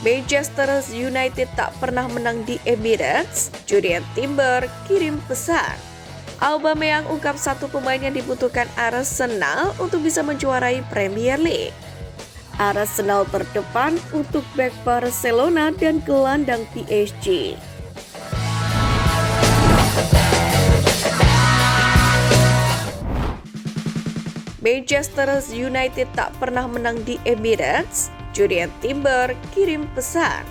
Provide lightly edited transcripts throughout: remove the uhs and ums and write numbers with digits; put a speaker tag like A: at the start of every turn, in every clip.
A: Manchester United tak pernah menang di Emirates, Julian Timber kirim pesan. Aubameyang ungkap satu pemain yang dibutuhkan Arsenal untuk bisa menjuarai Premier League. Arsenal terdepan untuk bek Barcelona dan gelandang PSG. Manchester United tak pernah menang di Emirates, Julian Timber kirim pesan.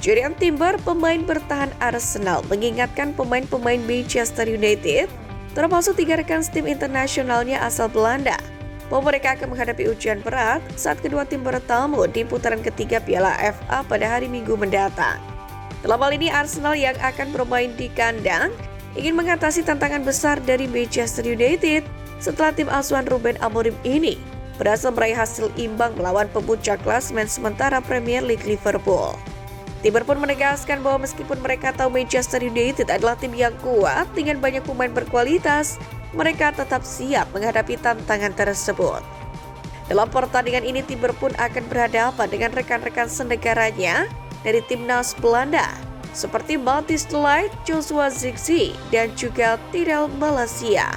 A: Julian Timber, pemain bertahan Arsenal, mengingatkan pemain-pemain Manchester United, termasuk 3 rekan tim internasionalnya asal Belanda, bahwa mereka akan menghadapi ujian berat saat kedua tim bertemu di putaran ketiga Piala FA pada hari Minggu mendatang. Dalam hal ini, Arsenal yang akan bermain di kandang ingin mengatasi tantangan besar dari Manchester United setelah tim asuhan Ruben Amorim ini berhasil meraih hasil imbang melawan pemuncak klasemen sementara Premier League Liverpool. Timber pun menegaskan bahwa meskipun mereka tahu Manchester United adalah tim yang kuat dengan banyak pemain berkualitas, mereka tetap siap menghadapi tantangan tersebut. Dalam pertandingan ini, Timber pun akan berhadapan dengan rekan-rekan senegaranya dari timnas Belanda, seperti Matthijs de Ligt, Joshua Zirkzee, dan juga Tyrell Malacia.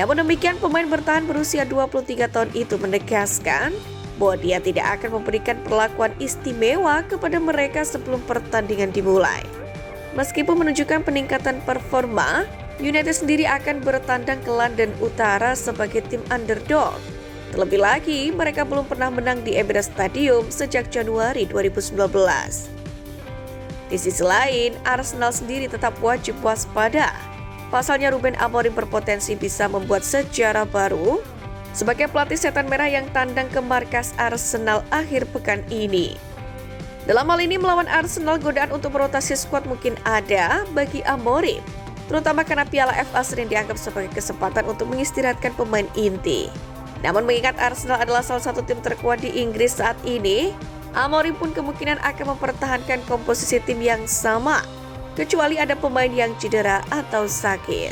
A: Namun demikian, pemain bertahan berusia 23 tahun itu menegaskan bahwa dia tidak akan memberikan perlakuan istimewa kepada mereka sebelum pertandingan dimulai. Meskipun menunjukkan peningkatan performa, United sendiri akan bertandang ke London Utara sebagai tim underdog. Terlebih lagi, mereka belum pernah menang di Emirates Stadium sejak Januari 2019. Di sisi lain, Arsenal sendiri tetap wajib waspada. Pasalnya Ruben Amorim berpotensi bisa membuat sejarah baru sebagai pelatih setan merah yang tandang ke markas Arsenal akhir pekan ini. Dalam hal ini, melawan Arsenal, godaan untuk merotasi skuad mungkin ada bagi Amorim, terutama karena Piala FA sering dianggap sebagai kesempatan untuk mengistirahatkan pemain inti. Namun mengingat Arsenal adalah salah satu tim terkuat di Inggris saat ini, Amorim pun kemungkinan akan mempertahankan komposisi tim yang sama, kecuali ada pemain yang cedera atau sakit.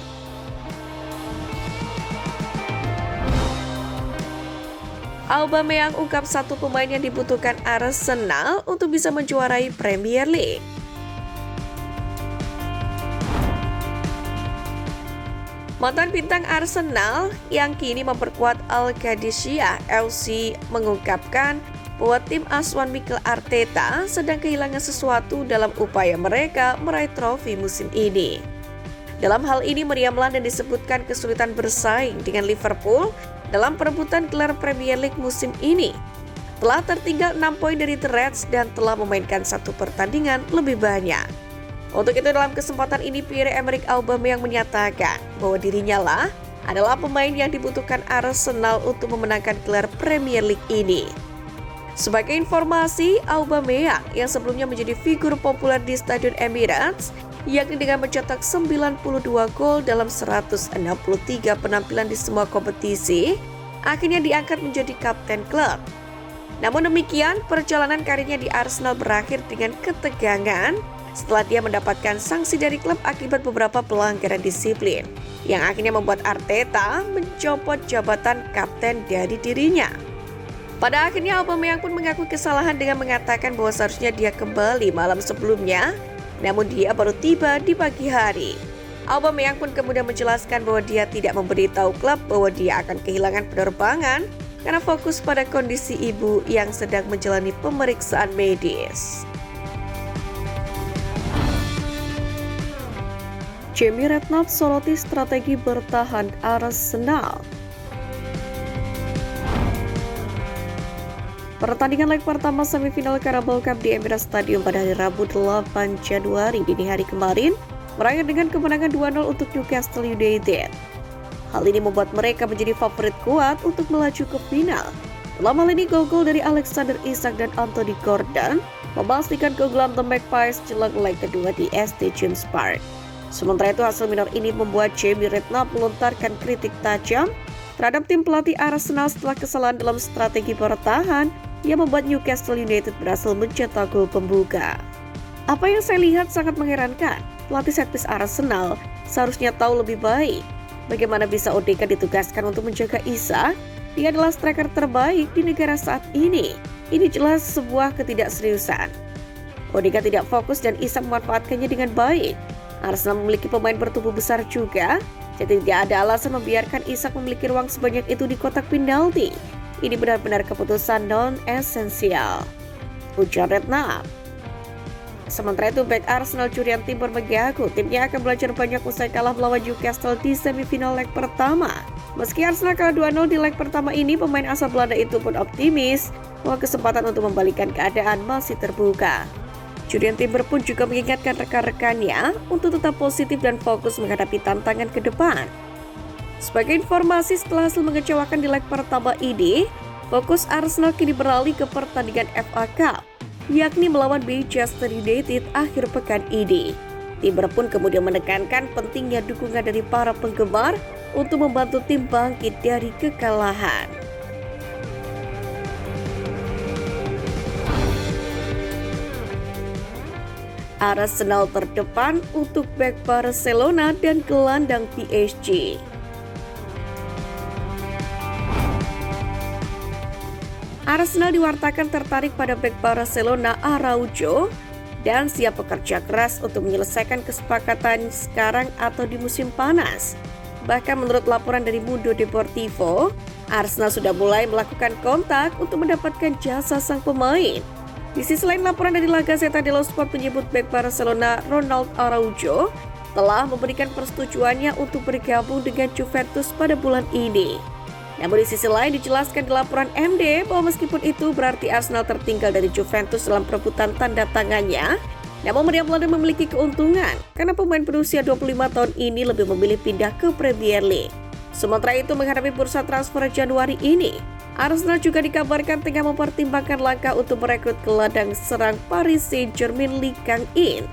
A: Aubameyang ungkap satu pemain yang dibutuhkan Arsenal untuk bisa menjuarai Premier League. Mantan bintang Arsenal yang kini memperkuat Al-Qadisiyah FC mengungkapkan bahwa tim asuhan Mikel Arteta sedang kehilangan sesuatu dalam upaya mereka meraih trofi musim ini. Dalam hal ini, Meriam London disebutkan kesulitan bersaing dengan Liverpool dalam perebutan gelar Premier League musim ini. Telah tertinggal 6 poin dari The Reds dan telah memainkan 1 pertandingan lebih banyak. Untuk itu, dalam kesempatan ini Pierre-Emerick Aubameyang menyatakan bahwa dirinya lah adalah pemain yang dibutuhkan Arsenal untuk memenangkan gelar Premier League ini. Sebagai informasi, Aubameyang yang sebelumnya menjadi figur populer di Stadion Emirates, yakni dengan mencetak 92 gol dalam 163 penampilan di semua kompetisi, akhirnya diangkat menjadi kapten klub. Namun demikian, perjalanan karirnya di Arsenal berakhir dengan ketegangan setelah dia mendapatkan sanksi dari klub akibat beberapa pelanggaran disiplin, yang akhirnya membuat Arteta mencopot jabatan kapten dari dirinya. Pada akhirnya, Aubameyang pun mengaku kesalahan dengan mengatakan bahwa seharusnya dia kembali malam sebelumnya, namun dia baru tiba di pagi hari. Aubameyang pun kemudian menjelaskan bahwa dia tidak memberitahu klub bahwa dia akan kehilangan penerbangan karena fokus pada kondisi ibu yang sedang menjalani pemeriksaan medis. Jamie Redknapp soroti strategi bertahan Arsenal. Pertandingan leg pertama semifinal Carabao Cup di Emirates Stadium pada hari Rabu 8 Januari dini hari kemarin berakhir dengan kemenangan 2-0 untuk Newcastle United. Hal ini membuat mereka menjadi favorit kuat untuk melaju ke final. Dalam hal ini, gol-gol dari Alexander Isak dan Anthony Gordon memastikan keunggulan The Magpies jelang leg kedua di ST James Park. Sementara itu, hasil minor ini membuat Jamie Redknapp melontarkan kritik tajam terhadap tim pelatih Arsenal setelah kesalahan dalam strategi bertahan yang membuat Newcastle United berhasil mencetak gol pembuka. Apa yang saya lihat sangat mengherankan. Pelatih setpiece Arsenal seharusnya tahu lebih baik bagaimana bisa ODK ditugaskan untuk menjaga Isak Dia adalah striker terbaik di negara saat ini. Ini jelas sebuah ketidakseriusan. Odegaard tidak fokus dan Isak memanfaatkannya dengan baik. Arsenal memiliki pemain bertubuh besar juga, jadi tidak ada alasan membiarkan Isak memiliki ruang sebanyak itu di kotak penalti. Ini benar-benar keputusan non-esensial, ujar Redknapp. Sementara itu, bek Arsenal Jurriën Timber mengaku timnya akan belajar banyak usai kalah melawan Newcastle di semifinal leg pertama. Meski Arsenal kalah 2-0 di leg pertama ini, pemain asal Belanda itu pun optimis bahwa kesempatan untuk membalikan keadaan masih terbuka. Jurriën Timber pun juga mengingatkan rekan-rekannya untuk tetap positif dan fokus menghadapi tantangan ke depan. Sebagai informasi, setelah hasil mengecewakan di leg pertama ini, fokus Arsenal kini beralih ke pertandingan FA Cup, yakni melawan Manchester United akhir pekan ini. Timber pun kemudian menekankan pentingnya dukungan dari para penggemar untuk membantu tim bangkit dari kekalahan. Arsenal terdepan untuk bek Barcelona dan gelandang PSG. Arsenal diwartakan tertarik pada bek Barcelona Araujo dan siap bekerja keras untuk menyelesaikan kesepakatan sekarang atau di musim panas. Bahkan menurut laporan dari Mundo Deportivo, Arsenal sudah mulai melakukan kontak untuk mendapatkan jasa sang pemain. Di sisi lain, laporan dari La Gazzetta dello Sport menyebut bek Barcelona Ronald Araujo telah memberikan persetujuannya untuk bergabung dengan Juventus pada bulan ini. Namun di sisi lain dijelaskan di laporan MD bahwa meskipun itu berarti Arsenal tertinggal dari Juventus dalam perebutan tanda tangannya, namun Meriam London memiliki keuntungan karena pemain berusia 25 tahun ini lebih memilih pindah ke Premier League. Sementara itu menghadapi bursa transfer Januari ini, Arsenal juga dikabarkan tengah mempertimbangkan langkah untuk merekrut gelandang serang Paris Saint-Germain Lee Kang-in.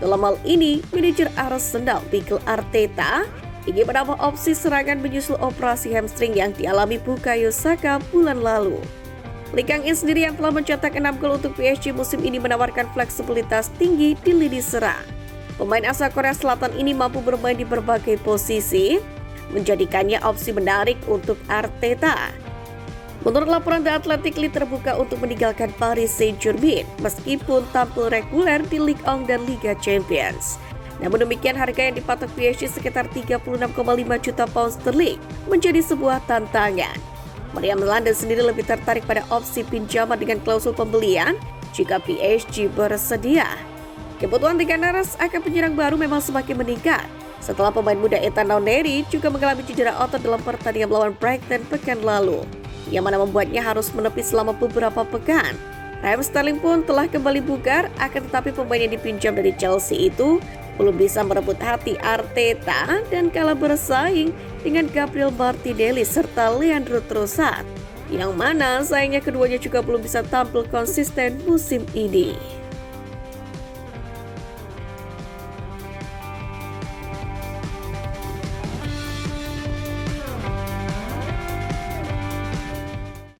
A: Dalam hal ini, manajer Arsenal Mikel Arteta ingin menambah opsi serangan menyusul operasi hamstring yang dialami Bukayo Saka bulan lalu. Lee Kang-in sendiri yang telah mencetak 6 gol untuk PSG musim ini menawarkan fleksibilitas tinggi di lini serang. Pemain asal Korea Selatan ini mampu bermain di berbagai posisi, menjadikannya opsi menarik untuk Arteta. Menurut laporan The Athletic, Lee terbuka untuk meninggalkan Paris Saint-Germain meskipun tampil reguler di Ligue 1 dan Liga Champions. Namun demikian, harga yang dipatok PSG sekitar 36,5 juta pound sterling menjadi sebuah tantangan. Meriam London sendiri lebih tertarik pada opsi pinjaman dengan klausul pembelian jika PSG bersedia. Kebutuhan The Gunners akan penyerang baru memang semakin meningkat setelah pemain muda Ethan Nwaneri juga mengalami cedera otot dalam pertandingan melawan Brighton pekan lalu, yang mana membuatnya harus menepis selama beberapa pekan. Raheem Sterling pun telah kembali bugar, akan tetapi pemain yang dipinjam dari Chelsea itu belum bisa merebut hati Arteta dan kalah bersaing dengan Gabriel Martinelli serta Leandro Trossard, yang mana sayangnya keduanya juga belum bisa tampil konsisten musim ini.